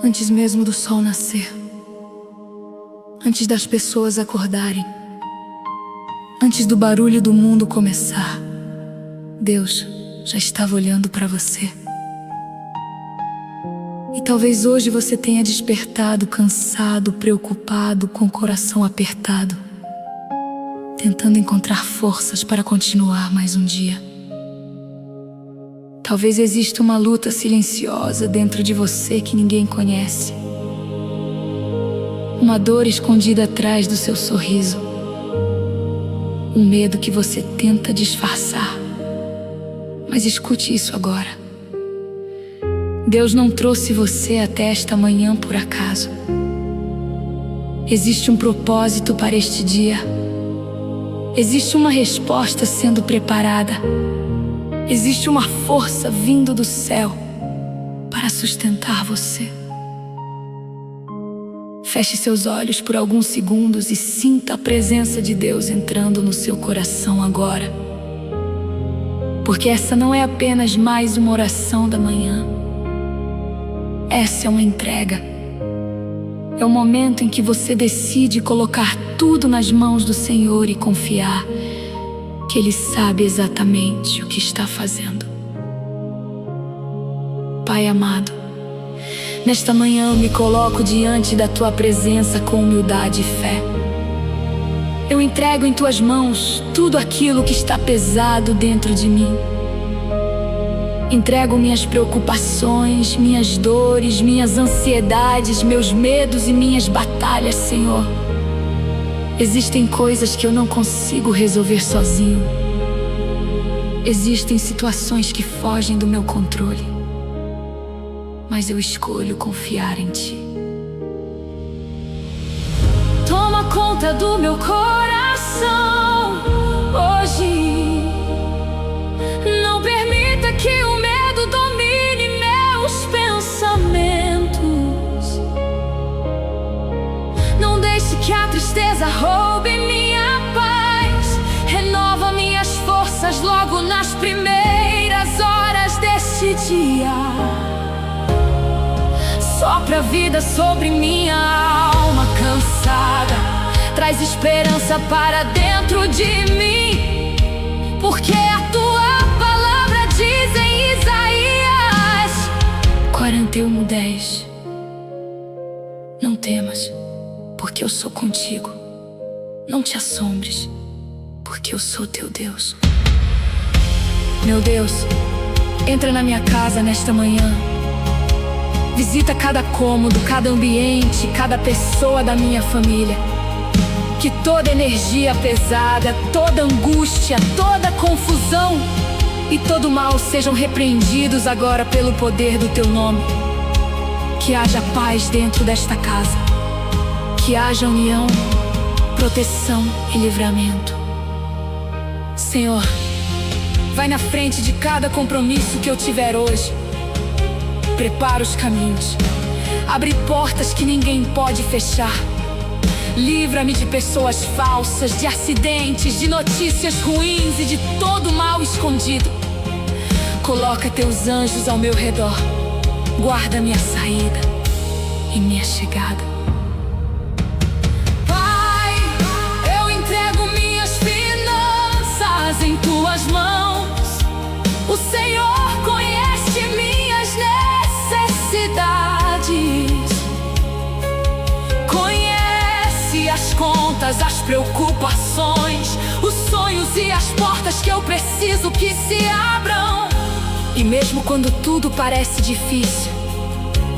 Antes mesmo do sol nascer, antes das pessoas acordarem, antes do barulho do mundo começar, Deus já estava olhando para você. E talvez hoje você tenha despertado cansado, preocupado, com o coração apertado, tentando encontrar forças para continuar mais um dia. Talvez exista uma luta silenciosa dentro de você que ninguém conhece. Uma dor escondida atrás do seu sorriso. Um medo que você tenta disfarçar. Mas escute isso agora. Deus não trouxe você até esta manhã por acaso. Existe um propósito para este dia. Existe uma resposta sendo preparada. Existe uma força vindo do céu para sustentar você. Feche seus olhos por alguns segundos e sinta a presença de Deus entrando no seu coração agora. Porque essa não é apenas mais uma oração da manhã. Essa é uma entrega. É o momento em que você decide colocar tudo nas mãos do Senhor e confiar que Ele sabe exatamente o que está fazendo. Pai amado, nesta manhã eu me coloco diante da Tua presença com humildade e fé. Eu entrego em Tuas mãos tudo aquilo que está pesado dentro de mim. Entrego minhas preocupações, minhas dores, minhas ansiedades, meus medos e minhas batalhas, Senhor. Existem coisas que eu não consigo resolver sozinho. Existem situações que fogem do meu controle. Mas eu escolho confiar em Ti. Toma conta do meu coração hoje. Não permita que o medo domine meus pensamentos. Não deixe que a tristeza roube minha paz. Renova minhas forças logo nas primeiras horas deste dia. Sopra a vida sobre minha alma cansada. Traz esperança para dentro de mim. Porque a Tua palavra diz em Isaías 41:10: Não temas, porque eu sou contigo. Não te assombres, porque eu sou teu Deus. Meu Deus, entra na minha casa nesta manhã. Visita cada cômodo, cada ambiente, cada pessoa da minha família. Que toda energia pesada, toda angústia, toda confusão e todo mal sejam repreendidos agora pelo poder do Teu nome. Que haja paz dentro desta casa. Que haja união, proteção e livramento. Senhor, vai na frente de cada compromisso que eu tiver hoje. Prepara os caminhos. Abre portas que ninguém pode fechar. Livra-me de pessoas falsas, de acidentes, de notícias ruins e de todo mal escondido. Coloca Teus anjos ao meu redor. Guarda minha saída e minha chegada. Pai, eu entrego minhas finanças em Tuas mãos. O Senhor conhece minhas necessidades. As contas, as preocupações, os sonhos e as portas que eu preciso que se abram. E mesmo quando tudo parece difícil,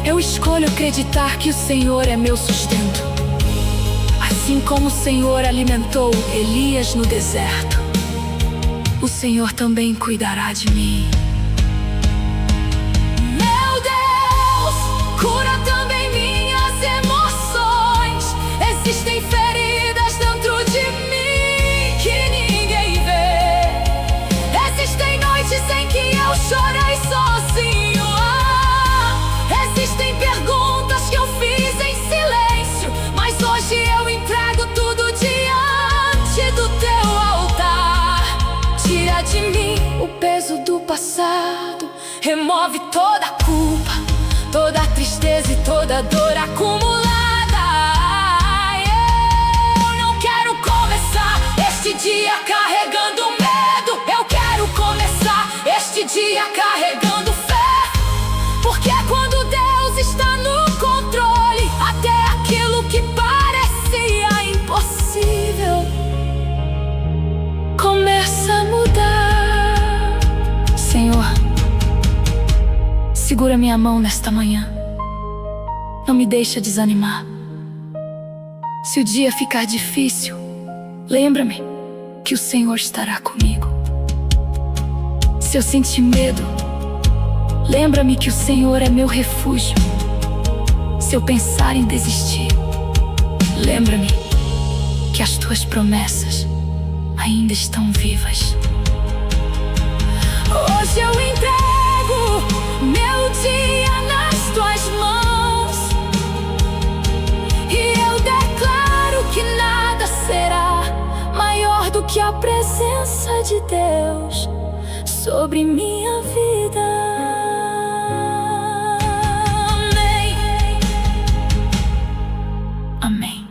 eu escolho acreditar que o Senhor é meu sustento. Assim como o Senhor alimentou Elias no deserto, o Senhor também cuidará de mim. Meu Deus, cura também minhas emoções. Existem feridas dentro de mim que ninguém vê. Existem noites em que eu chorei sozinho. Existem perguntas que eu fiz em silêncio, mas hoje eu entrego tudo diante do Teu altar. Tira de mim o peso do passado. Remove toda a culpa, toda a tristeza e toda dor acumulada. Eu não quero começar este dia carregando medo. Eu quero começar este dia carregando fé, porque quando Deus está no controle, até aquilo que parecia impossível começa a mudar. Senhor, segura minha mão nesta manhã. Não me deixa desanimar. Se o dia ficar difícil, lembra-me que o Senhor estará comigo. Se eu sentir medo, lembra-me que o Senhor é meu refúgio. Se eu pensar em desistir, lembra-me que as tuas promessas ainda estão vivas. Hoje eu entrego meu dia nas tuas mãos, e eu declaro que nada será maior do que a presença de Deus sobre minha vida. Amém. Amém.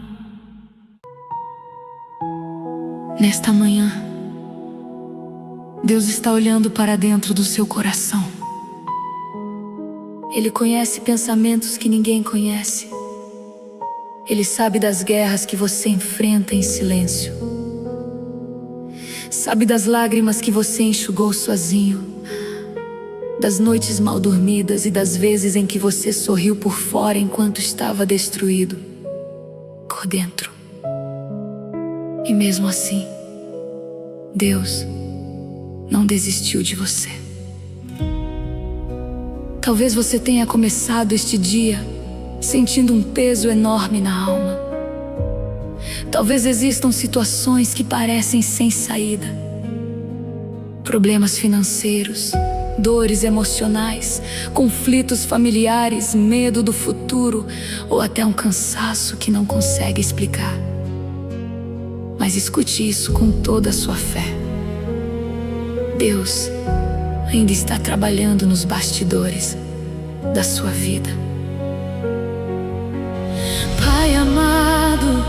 Nesta manhã, Deus está olhando para dentro do seu coração. Ele conhece pensamentos que ninguém conhece. Ele sabe das guerras que você enfrenta em silêncio. Sabe das lágrimas que você enxugou sozinho, das noites mal dormidas e das vezes em que você sorriu por fora enquanto estava destruído por dentro. E mesmo assim, Deus não desistiu de você. Talvez você tenha começado este dia sentindo um peso enorme na alma. Talvez existam situações que parecem sem saída. Problemas financeiros, dores emocionais, conflitos familiares, medo do futuro ou até um cansaço que não consegue explicar. Mas escute isso com toda a sua fé. Deus ainda está trabalhando nos bastidores da sua vida. Pai amado,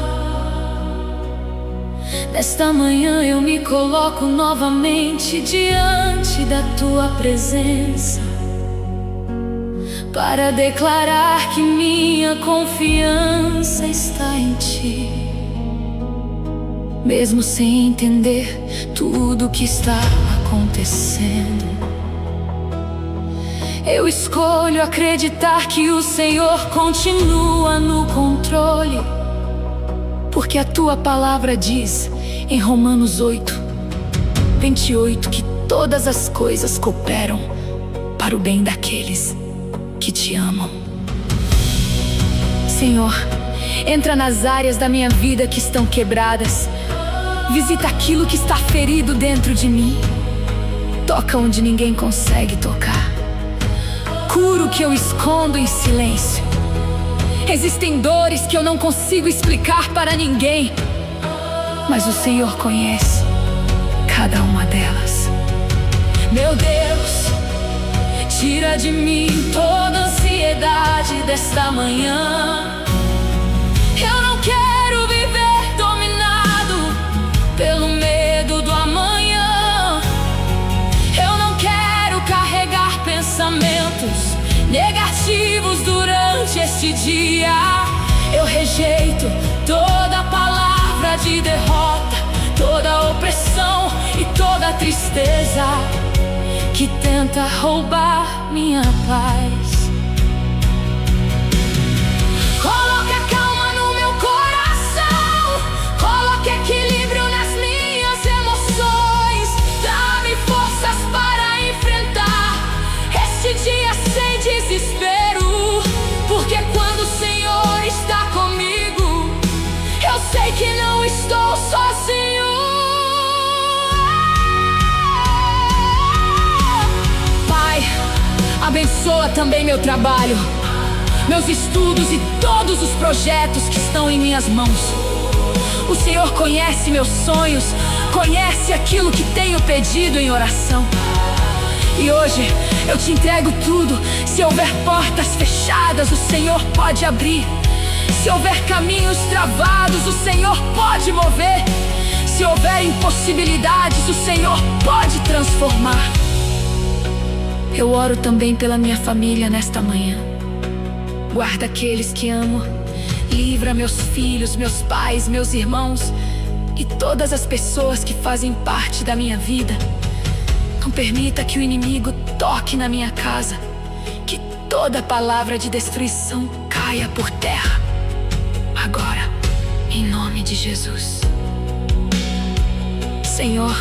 nesta manhã eu me coloco novamente diante da tua presença, para declarar que minha confiança está em ti. Mesmo sem entender tudo o que está acontecendo, eu escolho acreditar que o Senhor continua no controle, porque a tua palavra diz em Romanos 8:28 que todas as coisas cooperam para o bem daqueles que te amam. Senhor, entra nas áreas da minha vida que estão quebradas. Visita aquilo que está ferido dentro de mim. Toca onde ninguém consegue tocar. Cura o que eu escondo em silêncio. Existem dores que eu não consigo explicar para ninguém, mas o Senhor conhece cada uma delas. Meu Deus, tira de mim toda a ansiedade desta manhã. Eu não quero viver dominado pelo medo do amanhã. Eu não quero carregar pensamentos negativos durante este dia. Eu rejeito toda palavra de derrota, toda opressão e toda tristeza que tenta roubar minha paz. Coloque a calma no meu coração, coloque equilíbrio nas minhas emoções. Dá-me forças para enfrentar este dia sem desespero, porque quando o Senhor está comigo, eu sei que não estou sozinho. Pai, abençoa também meu trabalho, meus estudos e todos os projetos que estão em minhas mãos. O Senhor conhece meus sonhos, conhece aquilo que tenho pedido em oração. E hoje Eu te entrego tudo. Se houver portas fechadas, o Senhor pode abrir. Se houver caminhos travados, o Senhor pode mover. Se houver impossibilidades, o Senhor pode transformar. Eu oro também pela minha família nesta manhã. Guarda aqueles que amo. Livra meus filhos, meus pais, meus irmãos e todas as pessoas que fazem parte da minha vida. Não permita que o inimigo toque na minha casa. Que toda palavra de destruição caia por terra. Agora, em nome de Jesus. Senhor,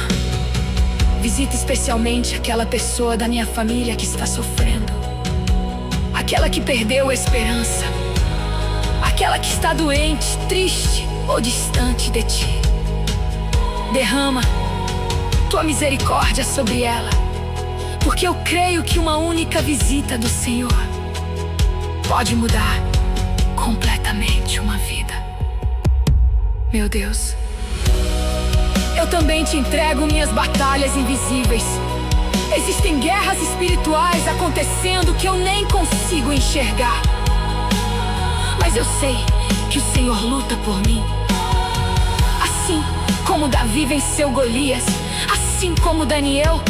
visita especialmente aquela pessoa da minha família que está sofrendo. Aquela que perdeu a esperança. Aquela que está doente, triste ou distante de ti. Derrama tua misericórdia sobre ela, porque eu creio que uma única visita do Senhor pode mudar completamente uma vida. Meu Deus, eu também te entrego minhas batalhas invisíveis. Existem guerras espirituais acontecendo que eu nem consigo enxergar, mas eu sei que o Senhor luta por mim. Assim como Davi venceu Golias, assim como Daniel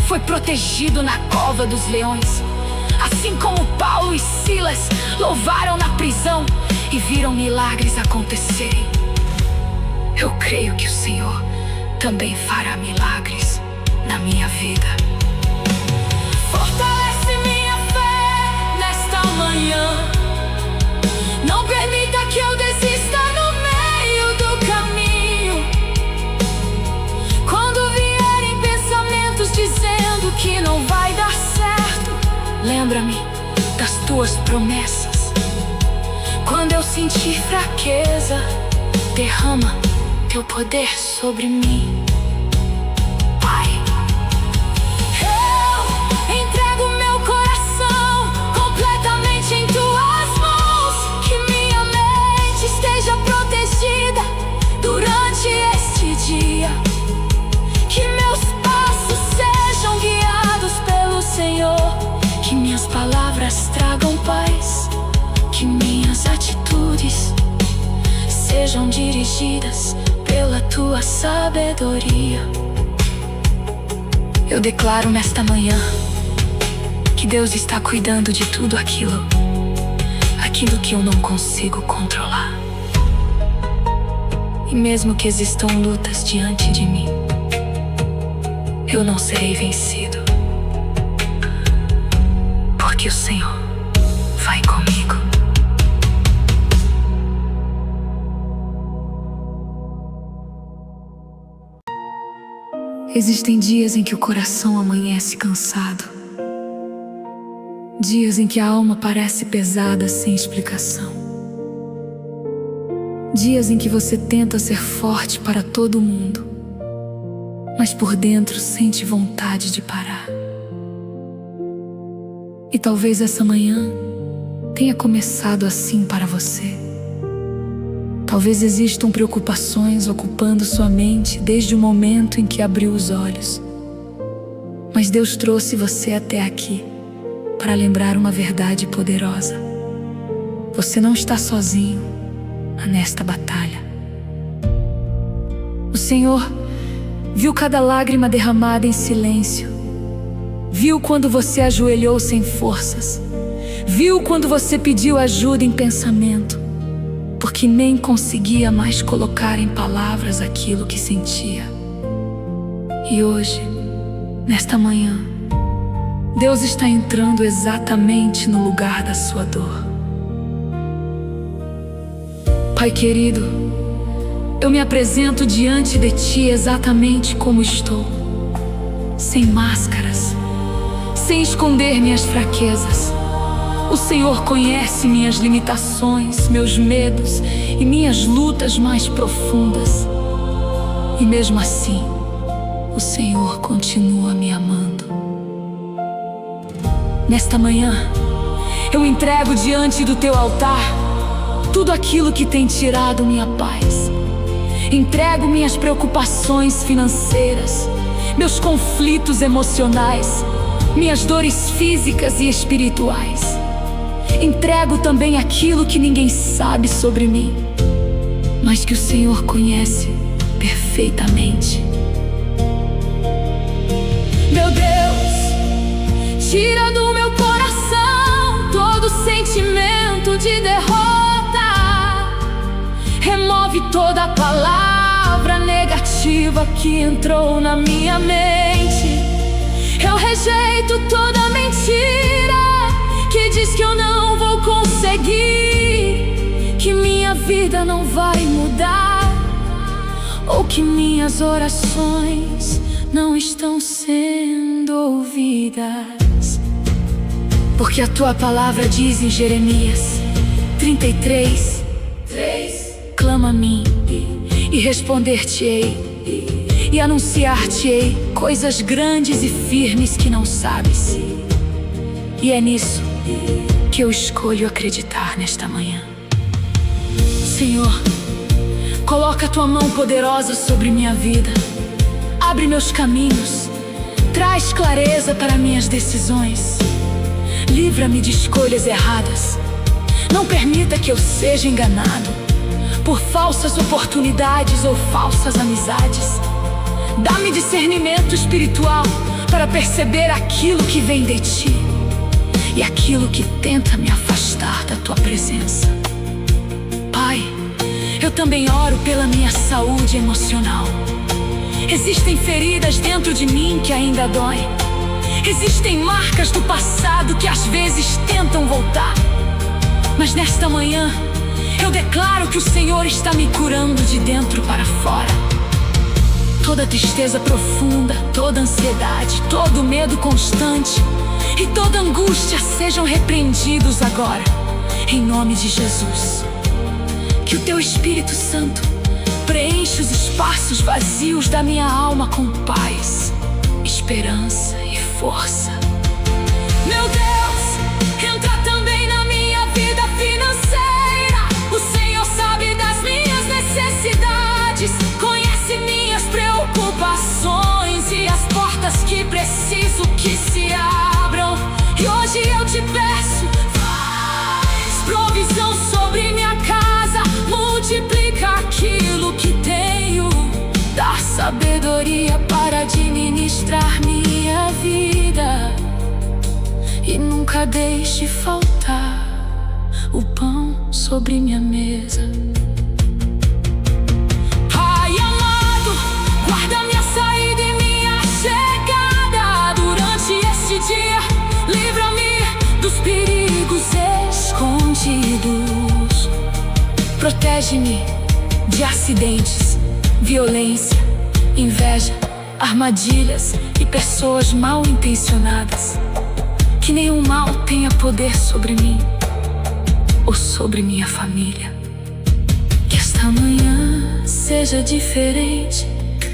foi protegido na cova dos leões, assim como Paulo e Silas louvaram na prisão e viram milagres acontecerem, eu creio que o Senhor também fará milagres na minha vida. Fortalece minha fé nesta manhã. Não permita que eu desista no meio do caminho. Quando vierem pensamentos dizendo que não vai dar certo, lembra-me das tuas promessas. Quando eu sentir fraqueza, derrama teu poder sobre mim. Pai, eu entrego meu coração completamente em tuas mãos. Que minha mente esteja protegida durante este dia. Que meus passos sejam guiados pelo Senhor. Que minhas palavras tragam paz. Que minhas atitudes sejam dirigidas pela tua sabedoria. Eu declaro nesta manhã que Deus está cuidando de tudo aquilo que eu não consigo controlar. E mesmo que existam lutas diante de mim, eu não serei vencido, porque o Senhor vai comigo. Existem dias em que o coração amanhece cansado. Dias em que a alma parece pesada sem explicação. Dias em que você tenta ser forte para todo mundo, mas por dentro sente vontade de parar. E talvez essa manhã tenha começado assim para você. Talvez existam preocupações ocupando sua mente desde o momento em que abriu os olhos. Mas Deus trouxe você até aqui para lembrar uma verdade poderosa. Você não está sozinho nesta batalha. O Senhor viu cada lágrima derramada em silêncio. Viu quando você ajoelhou sem forças. Viu quando você pediu ajuda em pensamento, porque nem conseguia mais colocar em palavras aquilo que sentia. E hoje, nesta manhã, Deus está entrando exatamente no lugar da sua dor. Pai querido, eu me apresento diante de Ti exatamente como estou, sem máscaras, sem esconder minhas fraquezas. O Senhor conhece minhas limitações, meus medos e minhas lutas mais profundas. E mesmo assim, o Senhor continua me amando. Nesta manhã, eu entrego diante do Teu altar tudo aquilo que tem tirado minha paz. Entrego minhas preocupações financeiras, meus conflitos emocionais, minhas dores físicas e espirituais. Entrego também aquilo que ninguém sabe sobre mim, mas que o Senhor conhece perfeitamente. Meu Deus, tira do meu coração todo sentimento de derrota. Remove toda palavra negativa que entrou na minha mente. Eu rejeito toda mentira que diz que eu não vou conseguir, que minha vida não vai mudar, ou que minhas orações não estão sendo ouvidas. Porque a tua palavra diz em Jeremias 33:3: clama a mim e responder-te-ei, e anunciar-te-ei coisas grandes e firmes que não sabes. E é nisso que eu escolho acreditar nesta manhã. Senhor, coloca a tua mão poderosa sobre minha vida. Abre meus caminhos, traz clareza para minhas decisões. Livra-me de escolhas erradas. Não permita que eu seja enganado por falsas oportunidades ou falsas amizades. Dá-me discernimento espiritual para perceber aquilo que vem de ti e aquilo que tenta me afastar da tua presença. Pai, eu também oro pela minha saúde emocional. Existem feridas dentro de mim que ainda doem. Existem marcas do passado que às vezes tentam voltar. Mas nesta manhã, eu declaro que o Senhor está me curando de dentro para fora. Toda tristeza profunda, toda ansiedade, todo medo constante e toda angústia sejam repreendidos agora, em nome de Jesus. Que o teu Espírito Santo preenche os espaços vazios da minha alma com paz, esperança e força. Meu Deus, entra também na minha vida financeira. O Senhor sabe das minhas necessidades, conhece minhas preocupações e as portas que preciso que se abram. E hoje eu te peço, faz provisão sobre minha casa, multiplica aquilo que tenho, dá sabedoria para administrar minha vida, e nunca deixe faltar o pão sobre minha mesa. Pai amado, guarda minha saída e minha chegada durante este dia. Livra-me dos perigos escondidos. Protege-me de acidentes, violência, inveja, armadilhas e pessoas mal intencionadas. Que nenhum mal tenha poder sobre mim ou sobre minha família. Que esta manhã seja diferente,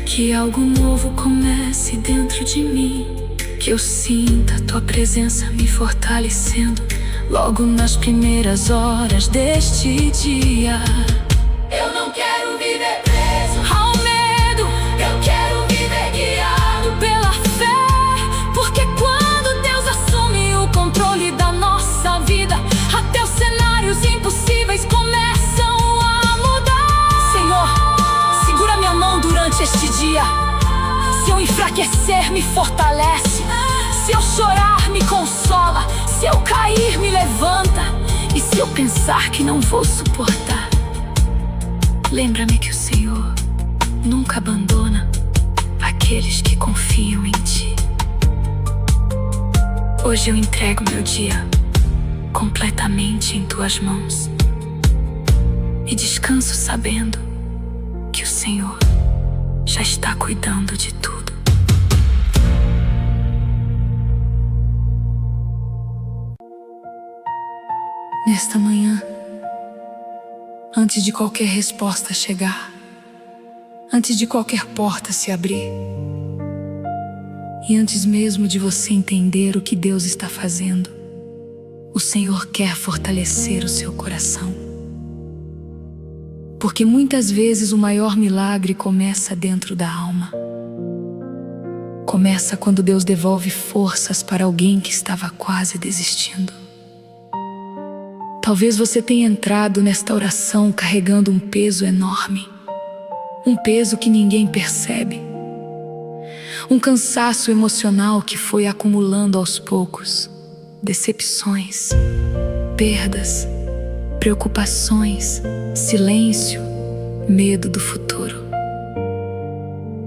que algo novo comece dentro de mim. Que eu sinta a tua presença me fortalecendo logo nas primeiras horas deste dia. Eu não quero viver preso ao medo, eu quero viver guiado pela fé. Porque quando Deus assume o controle da nossa vida, até os cenários impossíveis começam a mudar. Senhor, segura minha mão durante este dia. Se eu enfraquecer, me fortalece. Se eu chorar, me consola. Se eu cair, me levanta. E se eu pensar que não vou suportar, lembra-me que o Senhor nunca abandona aqueles que confiam em ti. Hoje eu entrego meu dia completamente em tuas mãos e descanso sabendo que o Senhor já está cuidando de tudo. Nesta manhã, antes de qualquer resposta chegar, antes de qualquer porta se abrir, e antes mesmo de você entender o que Deus está fazendo, o Senhor quer fortalecer o seu coração. Porque muitas vezes o maior milagre começa dentro da alma. começa quando Deus devolve forças para alguém que estava quase desistindo. Talvez você tenha entrado nesta oração carregando um peso enorme, um peso que ninguém percebe, um cansaço emocional que foi acumulando aos poucos, decepções, perdas, preocupações, silêncio, medo do futuro.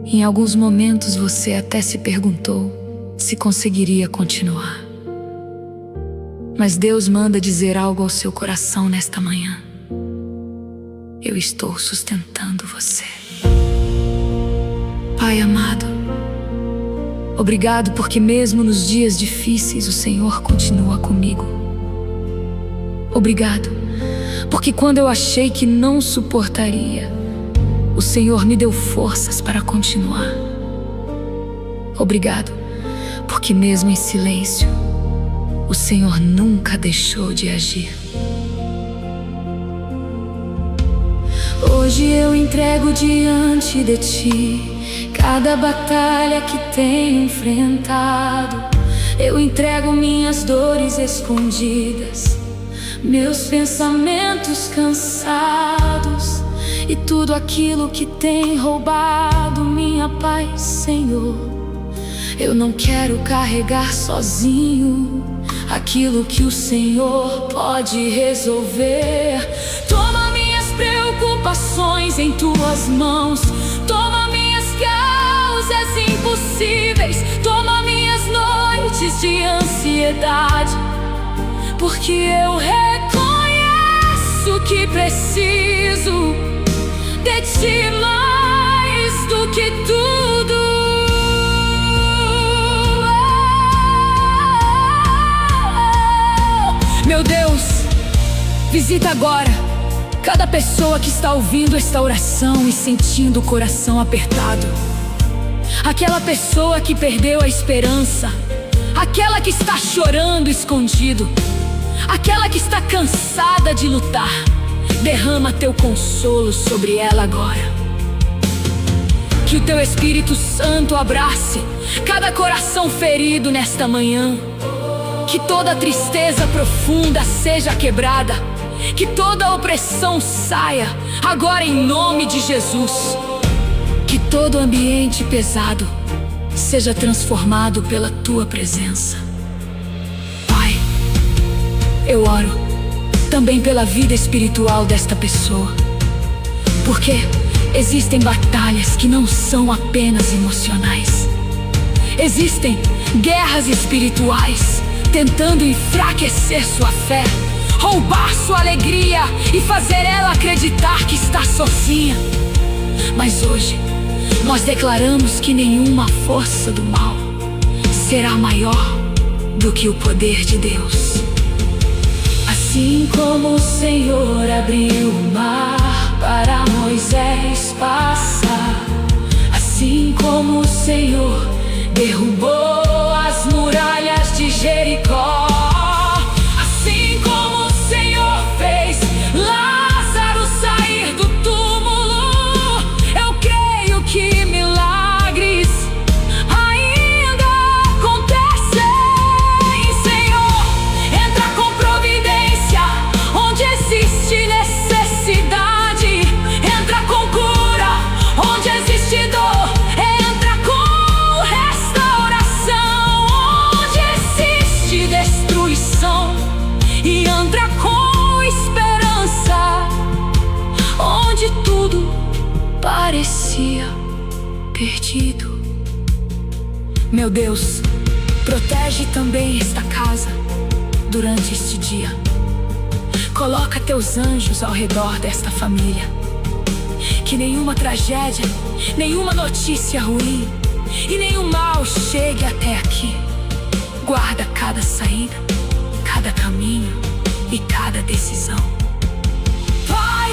Em alguns momentos você até se perguntou se conseguiria continuar. Mas Deus manda dizer algo ao seu coração nesta manhã. Eu estou sustentando você. Pai amado, obrigado porque mesmo nos dias difíceis o Senhor continua comigo. Obrigado porque quando eu achei que não suportaria, o Senhor me deu forças para continuar. Obrigado porque mesmo em silêncio, o Senhor nunca deixou de agir. Hoje eu entrego diante de Ti cada batalha que tenho enfrentado. Eu entrego minhas dores escondidas, meus pensamentos cansados e tudo aquilo que tem roubado minha paz, Senhor. Eu não quero carregar sozinho aquilo que o Senhor pode resolver. Toma minhas preocupações em Tuas mãos, toma minhas causas impossíveis, toma minhas noites de ansiedade, porque eu reconheço que preciso de Ti mais do que tudo. Meu Deus, visita agora cada pessoa que está ouvindo esta oração e sentindo o coração apertado. Aquela pessoa que perdeu a esperança, aquela que está chorando escondido, aquela que está cansada de lutar. Derrama Teu consolo sobre ela agora. Que o Teu Espírito Santo abrace cada coração ferido nesta manhã. Que toda tristeza profunda seja quebrada, que toda opressão saia agora em nome de Jesus. Que todo ambiente pesado seja transformado pela Tua presença. Pai, eu oro também pela vida espiritual desta pessoa, porque existem batalhas que não são apenas emocionais. Existem guerras espirituais tentando enfraquecer sua fé, roubar sua alegria e fazer ela acreditar que está sozinha. Mas hoje nós declaramos que nenhuma força do mal será maior do que o poder de Deus. Assim como o Senhor abriu o mar para Moisés passar, assim como o Senhor derrubou as muralhas de Jericó, assim como o Senhor fez Lázaro sair do túmulo, eu creio que milagres ainda acontecem. Senhor, entra com providência onde existe necessidade, entra com cura onde existe dor, entra com restauração onde existe destruição, e entra com esperança onde tudo parecia perdido. Meu Deus, protege também esta casa durante este dia. Coloca Teus anjos ao redor desta família. Que nenhuma tragédia, nenhuma notícia ruim e nenhum mal chegue até aqui. Guarda cada saída, cada caminho e cada decisão. Pai,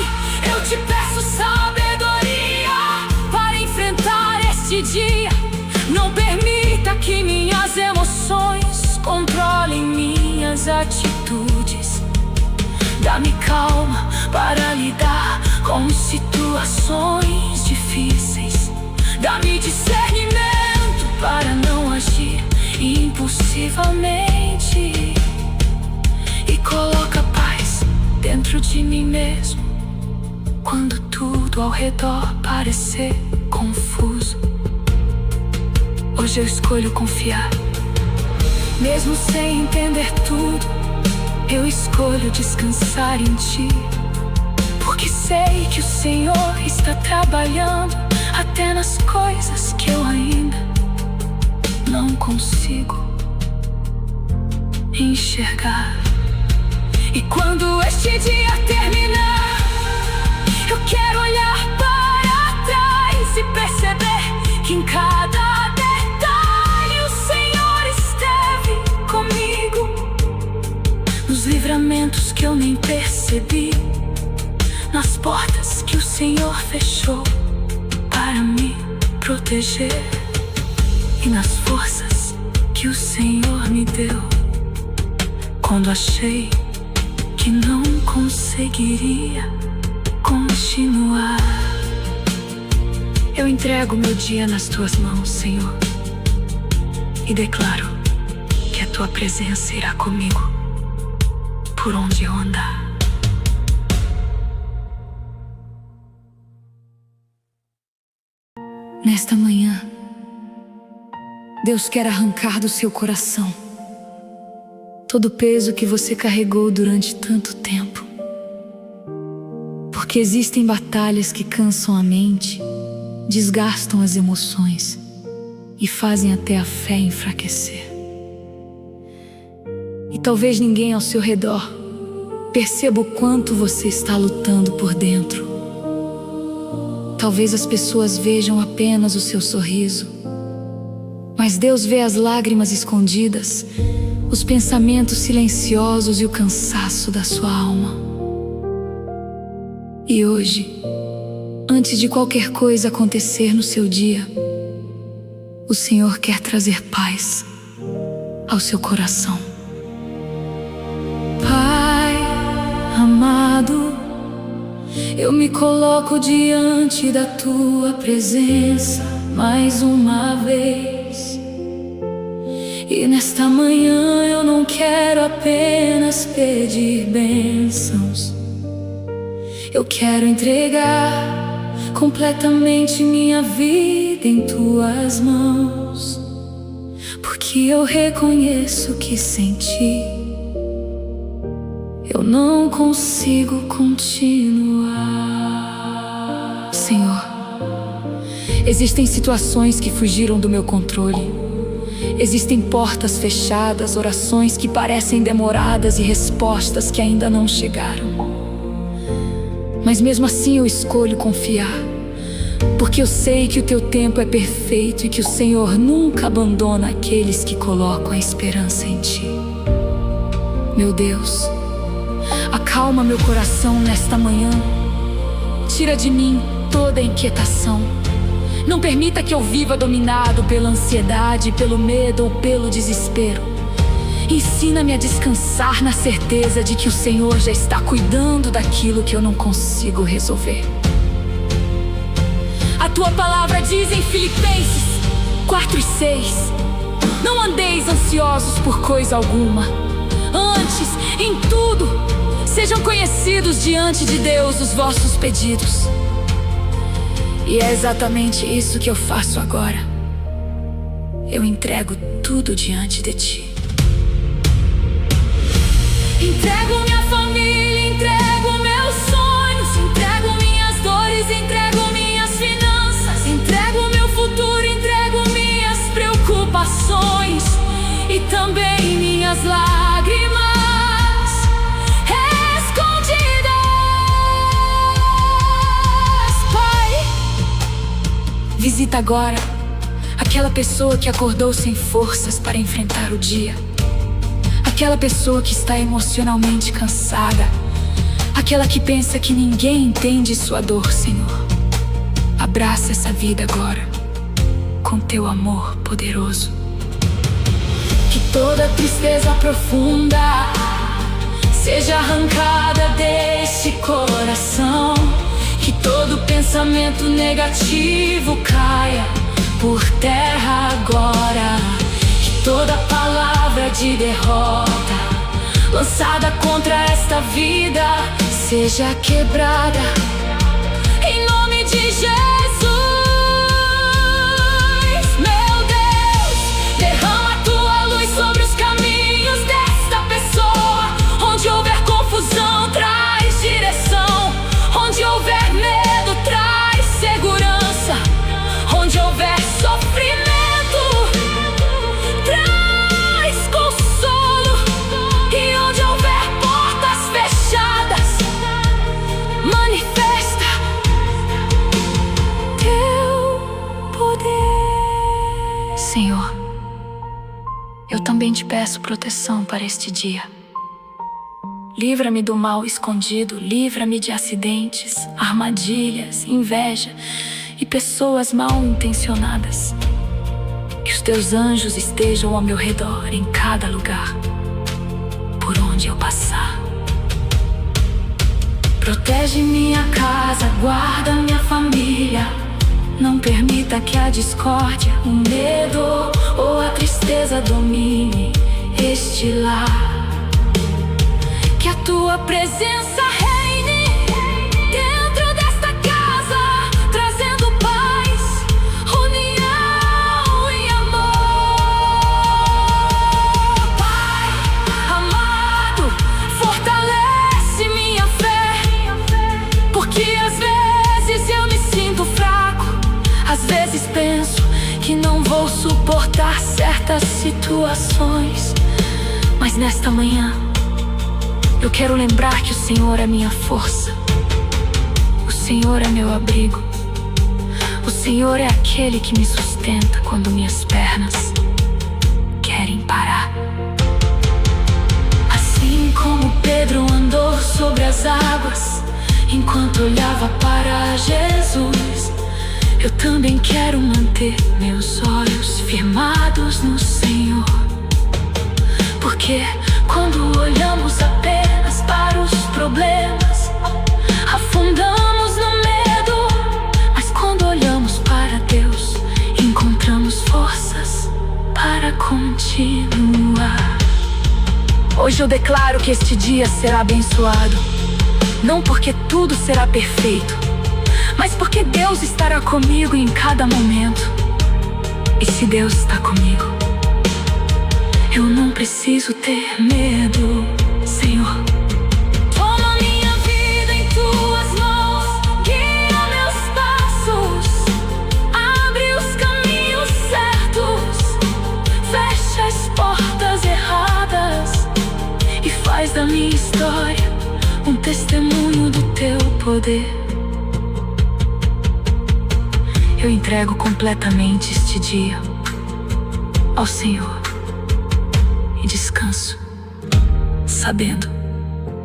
eu Te peço sabedoria para enfrentar este dia. Não permita que minhas emoções controlem minhas atitudes. Dá-me calma para lidar com situações difíceis. Dá-me discernimento para não agir impulsivamente e coloca paz dentro de mim mesmo quando tudo ao redor parecer confuso. Hoje eu escolho confiar, mesmo sem entender tudo. Eu escolho descansar em Ti, porque sei que o Senhor está trabalhando até nas coisas que eu ainda não consigo enxergar. E quando este dia terminar, eu quero olhar para trás e perceber que em cada detalhe o Senhor esteve comigo, nos livramentos que eu nem percebi, nas portas que o Senhor fechou para me proteger, e nas forças que o Senhor me deu quando achei que não conseguiria continuar. Eu entrego meu dia nas Tuas mãos, Senhor, e declaro que a Tua presença irá comigo por onde eu andar. Nesta manhã, Deus quer arrancar do seu coração todo o peso que você carregou durante tanto tempo. Porque existem batalhas que cansam a mente, desgastam as emoções e fazem até a fé enfraquecer. E talvez ninguém ao seu redor perceba o quanto você está lutando por dentro. Talvez as pessoas vejam apenas o seu sorriso, mas Deus vê as lágrimas escondidas, os pensamentos silenciosos e o cansaço da sua alma. E hoje, antes de qualquer coisa acontecer no seu dia, o Senhor quer trazer paz ao seu coração. Pai amado, eu me coloco diante da Tua presença mais uma vez. E nesta manhã eu não quero apenas pedir bênçãos. Eu quero entregar completamente minha vida em Tuas mãos, porque eu reconheço que sem Ti eu não consigo continuar. Senhor, existem situações que fugiram do meu controle. Existem portas fechadas, orações que parecem demoradas e respostas que ainda não chegaram. Mas mesmo assim eu escolho confiar, porque eu sei que o Teu tempo é perfeito e que o Senhor nunca abandona aqueles que colocam a esperança em Ti. Meu Deus, acalma meu coração nesta manhã. Tira de mim toda a inquietação. Não permita que eu viva dominado pela ansiedade, pelo medo ou pelo desespero. Ensina-me a descansar na certeza de que o Senhor já está cuidando daquilo que eu não consigo resolver. A Tua palavra diz em Filipenses 4:6: não andeis ansiosos por coisa alguma. Antes, em tudo, sejam conhecidos diante de Deus os vossos pedidos. E é exatamente isso que eu faço agora. Eu entrego tudo diante de Ti. Entrego minha família, entrego meus sonhos, entrego minhas dores, entrego minhas finanças, entrego meu futuro, entrego minhas preocupações e também minhas lágrimas escondidas. Pai, visita agora aquela pessoa que acordou sem forças para enfrentar o dia. Aquela pessoa que está emocionalmente cansada. Aquela que pensa que ninguém entende sua dor, Senhor. Abraça essa vida agora com Teu amor poderoso. Que toda tristeza profunda seja arrancada deste coração. Que todo pensamento negativo caia por terra agora, que toda palavra de derrota lançada contra esta vida seja quebrada, em nome de Jesus. Meu Deus, derrama a tua luz sobre os caminhos desta pessoa. Onde houver confusão, traz direção. Onde houver medo, traz segurança. Onde houver sofrimento, traz consolo. E onde houver portas fechadas, manifesta teu poder. Senhor, eu também te peço proteção para este dia. Livra-me do mal escondido, livra-me de acidentes, armadilhas, inveja e pessoas mal intencionadas. Que os teus anjos estejam ao meu redor em cada lugar, por onde eu passar. Protege minha casa, guarda minha família. Não permita que a discórdia, o medo ou a tristeza domine este lar. Que a tua presença reine dentro desta casa, trazendo paz, união e amor. Pai amado, fortalece minha fé, porque às vezes eu me sinto fraco. Às vezes penso que não vou suportar certas situações, mas nesta manhã eu quero lembrar que o Senhor é minha força. O Senhor é meu abrigo. O Senhor é aquele que me sustenta quando minhas pernas querem parar. Assim como Pedro andou sobre as águas enquanto olhava para Jesus, eu também quero manter meus olhos firmados no Senhor. Porque quando olhamos apenas para os problemas, afundamos no medo. Mas quando olhamos para Deus, encontramos forças para continuar. Hoje eu declaro que este dia será abençoado. Não porque tudo será perfeito, mas porque Deus estará comigo em cada momento. E se Deus está comigo, eu não preciso ter medo, Senhor. Toma minha vida em tuas mãos, guia meus passos, abre os caminhos certos, fecha as portas erradas e faz da minha história um testemunho do teu poder. Eu entrego completamente este dia ao Senhor e descanso, sabendo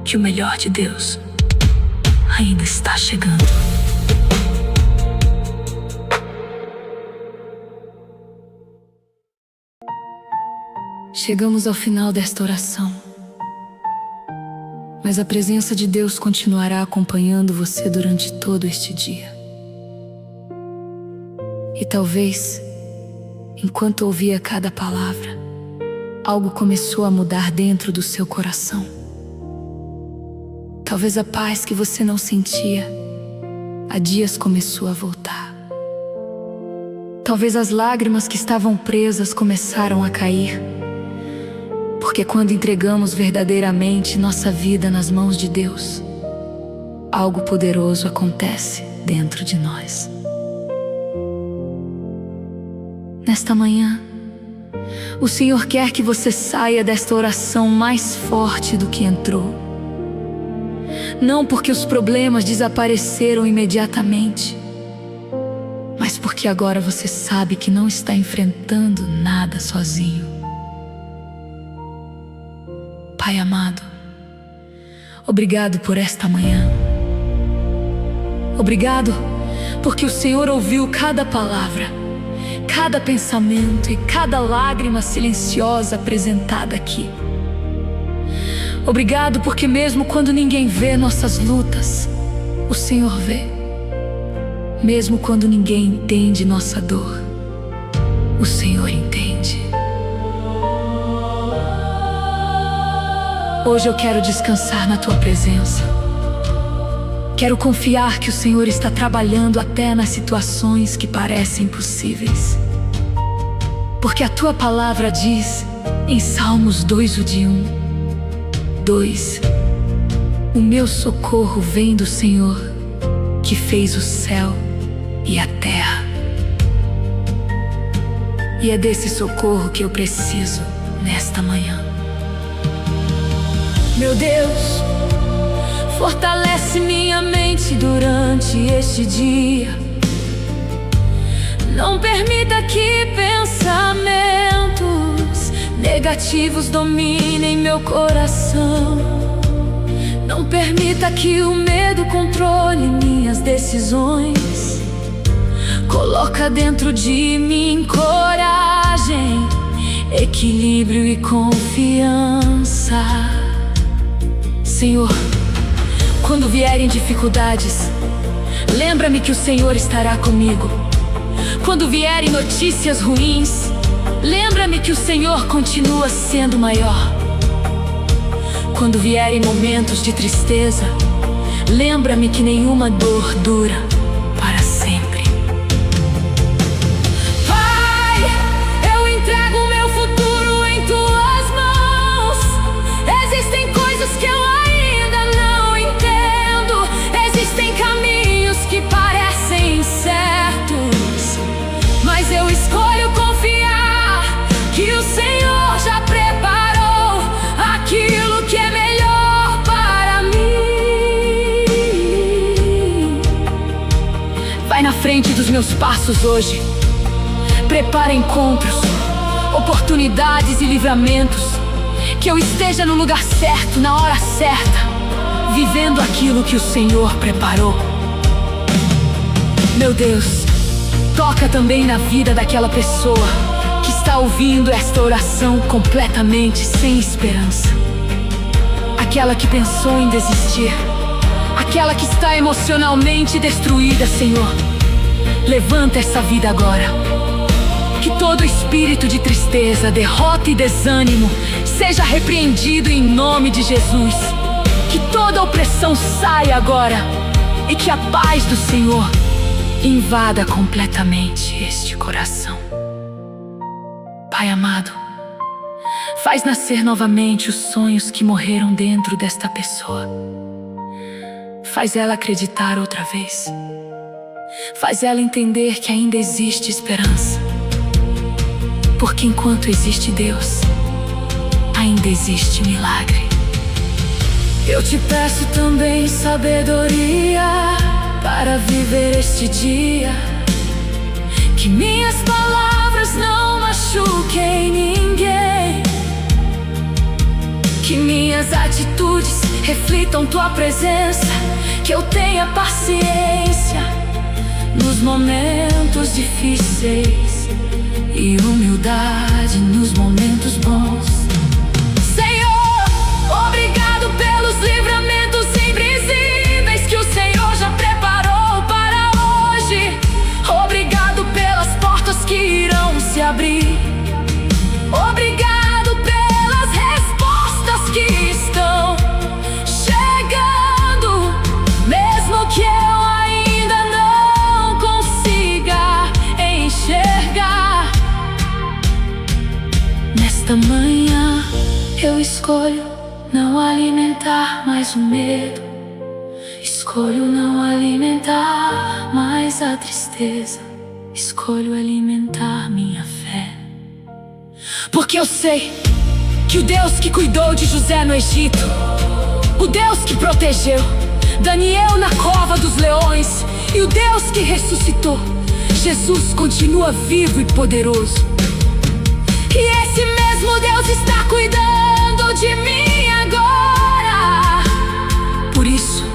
que o melhor de Deus ainda está chegando. Chegamos ao final desta oração, mas a presença de Deus continuará acompanhando você durante todo este dia. E talvez, enquanto ouvia cada palavra, algo começou a mudar dentro do seu coração. Talvez a paz que você não sentia há dias começou a voltar. Talvez as lágrimas que estavam presas começaram a cair. Porque quando entregamos verdadeiramente nossa vida nas mãos de Deus, algo poderoso acontece dentro de nós. Nesta manhã, o Senhor quer que você saia desta oração mais forte do que entrou. Não porque os problemas desapareceram imediatamente, mas porque agora você sabe que não está enfrentando nada sozinho. Pai amado, obrigado por esta manhã. Obrigado porque o Senhor ouviu cada palavra, cada pensamento e cada lágrima silenciosa apresentada aqui. Obrigado porque mesmo quando ninguém vê nossas lutas, o Senhor vê. Mesmo quando ninguém entende nossa dor, o Senhor entende. Hoje eu quero descansar na tua presença. Quero confiar que o Senhor está trabalhando até nas situações que parecem impossíveis. Porque a tua palavra diz em Salmos 2, o de 2: o meu socorro vem do Senhor, que fez o céu e a terra. E é desse socorro que eu preciso nesta manhã. Meu Deus, fortalece minha mente durante este dia. Não permita que pensamentos negativos dominem meu coração. Não permita que o medo controle minhas decisões. Coloca dentro de mim coragem, equilíbrio e confiança. Senhor, quando vierem dificuldades, lembra-me que o Senhor estará comigo. Quando vierem notícias ruins, lembra-me que o Senhor continua sendo maior. Quando vierem momentos de tristeza, lembra-me que nenhuma dor dura para sempre. Pai, eu entrego o meu futuro em tuas mãos. Existem coisas que eu ainda não entendo. Existem caminhos que parecem incertos, mas eu escolho confiar que o Senhor já preparou aquilo que é melhor para mim. Vai na frente dos meus passos hoje. Prepara encontros, oportunidades e livramentos. Que eu esteja no lugar certo, na hora certa, vivendo aquilo que o Senhor preparou. Meu Deus, toca também na vida daquela pessoa que está ouvindo esta oração completamente sem esperança. Aquela que pensou em desistir. Aquela que está emocionalmente destruída, Senhor. Levanta essa vida agora. Que todo espírito de tristeza, derrota e desânimo seja repreendido em nome de Jesus. Que toda opressão saia agora e que a paz do Senhor invada completamente este coração. Pai amado, faz nascer novamente os sonhos que morreram dentro desta pessoa. Faz ela acreditar outra vez. Faz ela entender que ainda existe esperança. Porque enquanto existe Deus, ainda existe milagre. Eu te peço também sabedoria para viver este dia. Que minhas palavras não machuquem ninguém. Que minhas atitudes reflitam tua presença. Que eu tenha paciência nos momentos difíceis e humildade nos momentos bons. Senhor, obrigado pelos livramentos invisíveis que o Senhor já preparou para hoje. Obrigado pelas portas que irão se abrir. Obrigado pelas respostas que estão chegando, mesmo que eu ainda não consiga enxergar. Nesta manhã eu escolho não alimentar mais o medo. Escolho não alimentar mais a tristeza. Escolho alimentar minha fé. Porque eu sei que o Deus que cuidou de José no Egito, o Deus que protegeu Daniel na cova dos leões, e o Deus que ressuscitou Jesus continua vivo e poderoso. E esse mesmo Deus está cuidando de mim agora. Por isso,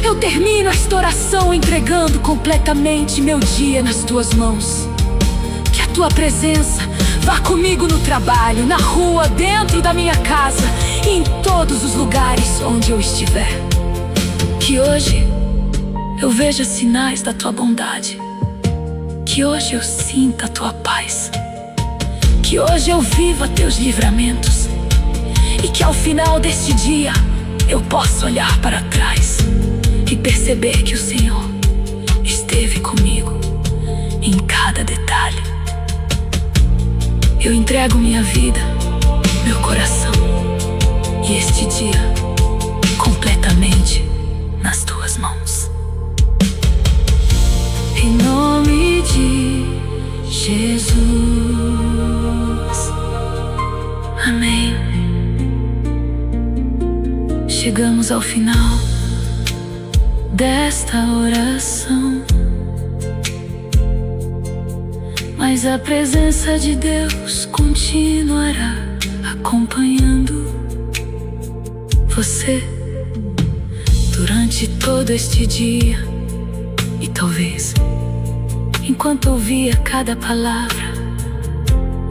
eu termino esta oração entregando completamente meu dia nas tuas mãos. Que a tua presença vá comigo no trabalho, na rua, dentro da minha casa e em todos os lugares onde eu estiver. Que hoje eu veja sinais da tua bondade. Que hoje eu sinta a tua paz. que hoje eu viva teus livramentos e que ao final deste dia eu possa olhar para trás e perceber que o Senhor esteve comigo em cada detalhe. Eu entrego minha vida, meu coração e este dia completamente nas tuas mãos. Em nome de Jesus. Amém. Chegamos ao final desta oração, mas a presença de Deus continuará acompanhando você durante todo este dia. E talvez, enquanto ouvia cada palavra,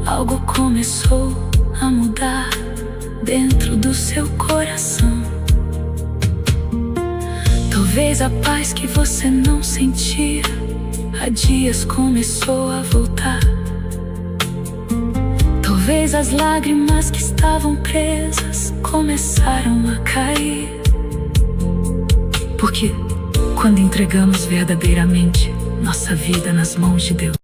algo começou a mudar dentro do seu coração. Talvez a paz que você não sentia há dias começou a voltar. Talvez as lágrimas que estavam presas começaram a cair. Porque quando entregamos verdadeiramente nossa vida nas mãos de Deus,